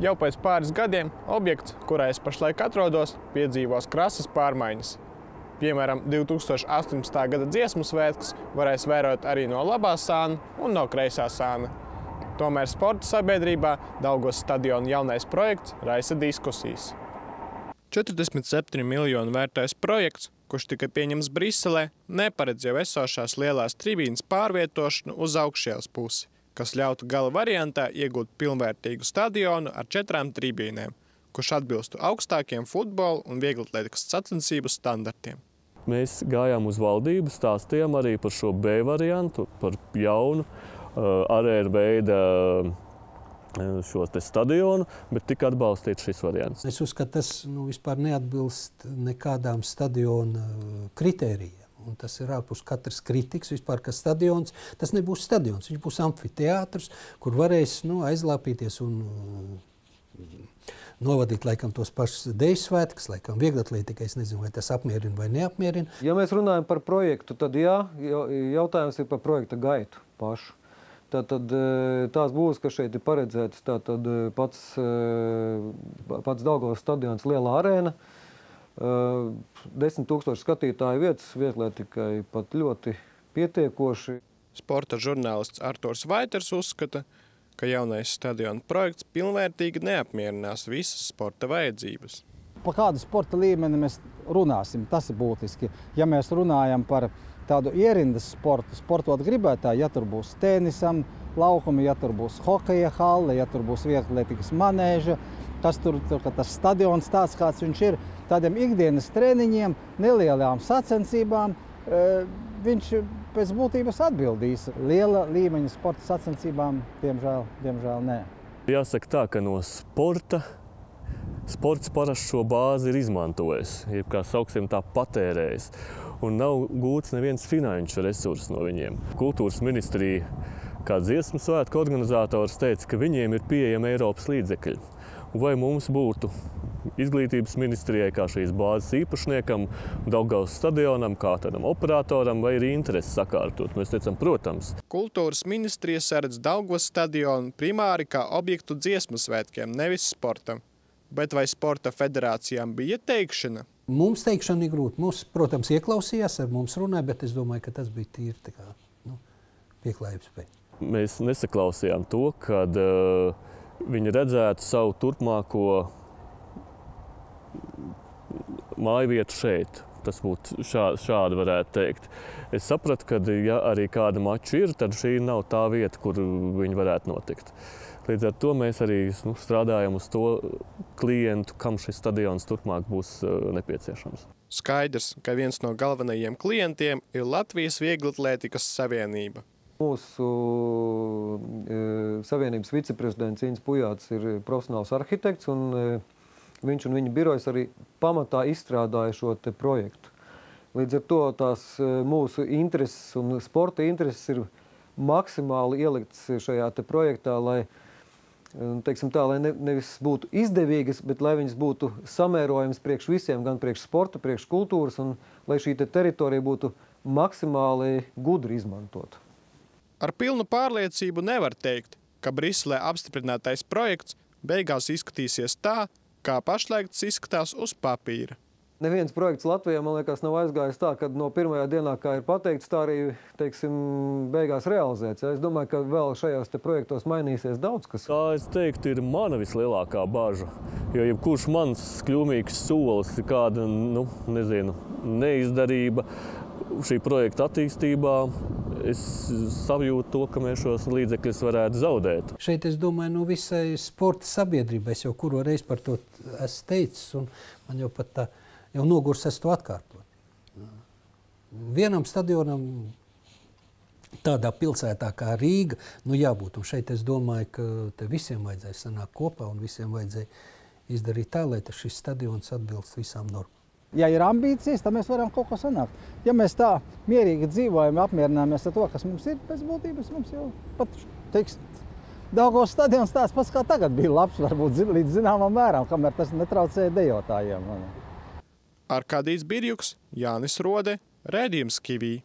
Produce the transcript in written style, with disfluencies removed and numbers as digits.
Jau pēc pāris gadiem objekts, kurā es pašlaik atrodos, piedzīvos krasas pārmaiņas. Piemēram, 2018. gada dziesmu svētkus varēs vērot arī no labā sāna un no kreisā sāna. Tomēr sporta sabiedrībā Daugavas stadiona jaunais projekts raisa diskusijas. 47 miljonu vērtais projekts, kurš tika pieņemts Briselē, neparedz jau esošās lielās tribīnes pārvietošanu uz augšielas pusi, kas ļautu gala variantā iegūt pilnvērtīgu stadionu ar 4 tribīnēm, kurš atbilstu augstākiem futbola un vieglatlētikas sacensību standartiem. Mēs gājām uz valdību, stāstījām arī par šo B variantu, par jaunu arēnu veida šo te stadionu, bet tika atbalstīts šis variants. Es uzskatu, tas vispār neatbilst nekādām stadiona kritērijiem. Un tas ir ārpus katras kritikas, vispār, ka stadions, tas nebūs stadions, viņš būs amfiteātrs, kur varēs aizlāpīties un novadīt laikam tos pašus deju svētkus, laikam vieglatlētikai, es nezinu, vai tas apmierina vai neapmierina. Ja mēs runājam par projektu, tad jā, jautājums ir par projekta gaitu pašu. Tātad tās būs, kas šeit ir paredzētas, tātad pats Daugavas stadions lielā arēna, 10 000 skatītāju vietas, vieglatlētikai pat ļoti pietiekoši. Sporta žurnālists Arturs Vaiters uzskata, ka jaunais stadiona projekts pilnvērtīgi neapmierinās visas sporta vajadzības. Par kādu sporta līmeni mēs runāsim, tas ir būtiski. Ja mēs runājam par tādu ierindas sportu, sportot gribētāji, ja tur būs tenisam laukumi, ja tur būs hokeja halle, ja tur būs vieglatlētikas manēža, kas tur tas stadions tāds, kāds viņš ir, tādiem ikdienas treniņiem, nelielām sacensībām, viņš pēc būtības atbildīs. Liela līmeņa sporta sacensībām, diemžēl nē. Jāsaka tā, ka no sports parasti šo bāzi ir izmantojis, jeb kā sauksim tā patērējis. Un nav gūts neviens finanšu resurss no viņiem. Kultūras ministrija, kā dziesmu svētku organizators, teica, ka viņiem ir pieejami Eiropas līdzekļi. Un vai mums būtu izglītības ministrijai, kā šīs bāzes īpašniekam, Daugavas stadionam, kā tādam operatoram, vai ir interesi sakārtot? Mēs teicam, protams. Kultūras ministrija saredz Daugavas stadionu primāri kā objektu dziesmu svētkiem, nevis sportam. Bet vai sporta federācijām bija teikšana? Mums teikšana ir grūti. Mums, protams, ieklausījās, ar mums runāja, bet es domāju, ka tas bija tīri tā kā, pieklājības spēja. Mēs nesaklausījām to, kad viņi redzētu savu turpmāko mājvietu šeit. Tas būtu šādi varētu teikt. Es sapratu, ka ja arī kāda mača ir, tad šī nav tā vieta, kur viņi varētu notikt. Līdz ar to mēs arī strādājam uz to klientu, kam šis stadions turpmāk būs nepieciešams. Skaidrs, ka viens no galvenajiem klientiem ir Latvijas Vieglatlētikas savienība. Mūsu savienības viceprezidents Inns Pujāts ir profesionāls arhitekts, un viņš un viņa birojas arī pamatā izstrādāja šo te projektu. Līdz ar to tās mūsu intereses un sporta intereses ir maksimāli ielikts šajā te projektā, lai teiksim tā, lai nevis būtu izdevīgas, bet lai viņas būtu samērojams priekš visiem, gan priekš sporta, priekš kultūras, un lai šī teritorija būtu maksimāli gudri izmantot. Ar pilnu pārliecību nevar teikt, ka Briselē apstiprinātais projekts beigās izskatīsies tā, kā pašlaik tas izskatās uz papīra. Neviens projekts Latvijā, man liekas, nav aizgājis tā, ka no pirmajā dienā, kā ir pateikts, tā arī, teiksim, beigās realizēts. Es domāju, ka vēl šajos te projektos mainīsies daudz kas. Tā, es teiktu, ir mana vislielākā baža. Jo jebkurš mans kļūmīgs solis ir kāda, neizdarība šī projekta attīstībā, es sajūtu to, ka mēs šos līdzekļus varētu zaudēt. Šeit, es domāju, visai sporta sabiedrībai, es jau kuro reizi par to esmu teicis, un man jau pat tā jau nogurs es to atkārtot. Vienam stadionam tādā pilsētā kā Rīga, jābūt. Un šeit es domāju, ka te visiem vajadzēja sanākt kopā un visiem vajadzēja izdarīt tā, lai šis stadions atbilst visām normām. Ja ir ambīcijas, tad mēs varam kaut ko sanākt. Ja mēs tā mierīgi dzīvojam, apmierināmies ar to, kas mums ir, pēc būtības mums jau pat, Daugavas stadions tāds pats kā tagad bija labs, varbūt līdz zināmam mēram, kamēr tas netraucēja dejotājiem. Arkādijs Birjuks, Jānis Rode, raidījums Kivī.